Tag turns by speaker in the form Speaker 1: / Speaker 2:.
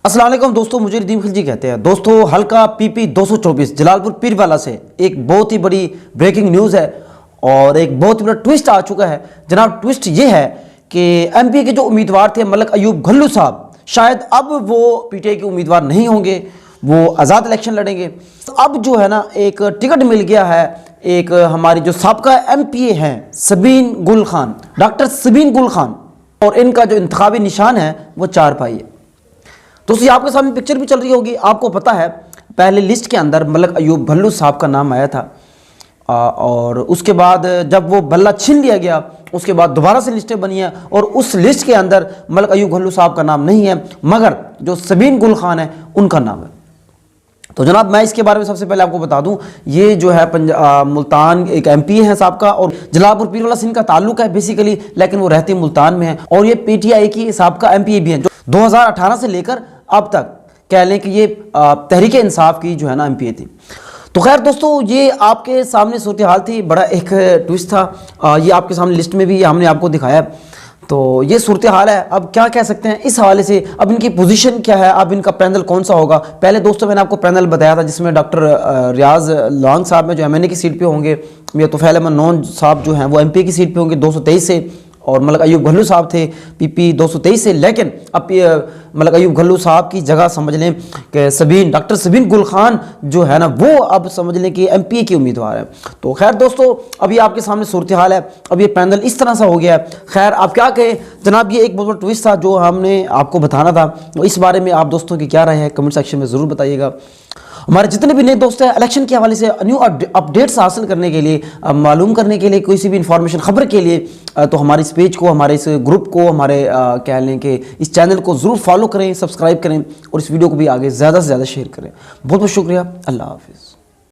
Speaker 1: अस्सलाम वालेकुम दोस्तों, मुझे ردیم खिलजी कहते हैं। दोस्तों, हल्का PP 224 जलालपुर पीरवाला से एक बहुत ही बड़ी ब्रेकिंग न्यूज़ है और एक बहुत ही बड़ा ट्विस्ट आ चुका है। जनाब, ट्विस्ट ये है कि MP के जो उम्मीदवार थे मलक अयूब घल्लू साहब, शायद अब वो PTI के उम्मीदवार नहीं होंगे, वो आज़ाद इलेक्शन लड़ेंगे। तो अब जो है ना, एक टिकट मिल गया है एक हमारी जो साबका MPA हैं सबीन गुल खान, डॉक्टर सबीन गुल खान, और इनका जो इंतखाबी निशान है वो 4 पाई है। दोस्तों, ये आपके सामने पिक्चर भी चल रही होगी। आपको पता है पहले लिस्ट के अंदर मलक अयूब भल्लू साहब का नाम आया था और उसके बाद जब वो बल्ला छीन लिया गया उसके बाद दोबारा से लिस्टें बनी हैं और उस लिस्ट के अंदर मलक अयूब भल्लू साहब का नाम नहीं है, मगर जो सबीन गुल खान है उनका नाम है। तो जनाब, मैं इसके बारे में सबसे पहले आपको बता दूं, ये जो है मुल्तान एक MP हैं साहबका और जलालपुर पीरवाला से इनका ताल्लुक है बेसिकली, लेकिन वो रहती मुल्तान में है और ये PTI की साबका MPA भी हैं जो 2018 से लेकर अब तक कह लें कि ये तहरीक इंसाफ की जो है ना MPA थी। तो खैर दोस्तों, ये आपके सामने सूरत हाल थी, बड़ा एक ट्विस्ट था। ये आपके सामने लिस्ट में भी हमने आपको दिखाया। तो ये सूरत हाल है। अब क्या कह सकते हैं इस हवाले से, अब इनकी पोजीशन क्या है, अब इनका पैनल कौन सा होगा। पहले दोस्तों मैंने आपको पैनल बताया था जिसमें डॉक्टर रियाज लॉन्ग साहब में जो MNA की सीट पे होंगे, मियां तुफैल अहमद नौन साहब जो हैं वो MP की सीट पे होंगे 223 से, और मलक अयूब घल्लू साहब थे PP 223 से। लेकिन अब मलक अयूब घल्लू साहब की जगह समझ लें कि डॉक्टर सबीन गुल खान जो है ना, वो अब समझ लें कि MPA के उम्मीदवार है। तो खैर दोस्तों, अभी आपके सामने सूरत हाल है। अब ये पैनल इस तरह सा हो गया है। खैर आप क्या कहें जनाब, ये एक बहुत बड़ा ट्विस्ट था जो हमने आपको बताना था। तो इस बारे में आप दोस्तों की क्या राय है, कमेंट सेक्शन में ज़रूर बताइएगा। हमारे जितने भी नए दोस्त हैं, इलेक्शन के हवाले से न्यू अपडेट्स हासिल करने के लिए, मालूम करने के लिए, किसी भी इंफॉर्मेशन खबर के लिए, तो हमारे इस पेज को, हमारे इस ग्रुप को, हमारे कह लें कि इस चैनल को ज़रूर फॉलो करें, सब्सक्राइब करें और इस वीडियो को भी आगे ज़्यादा से ज़्यादा शेयर करें। बहुत बहुत शुक्रिया। अल्लाह हाफिज़।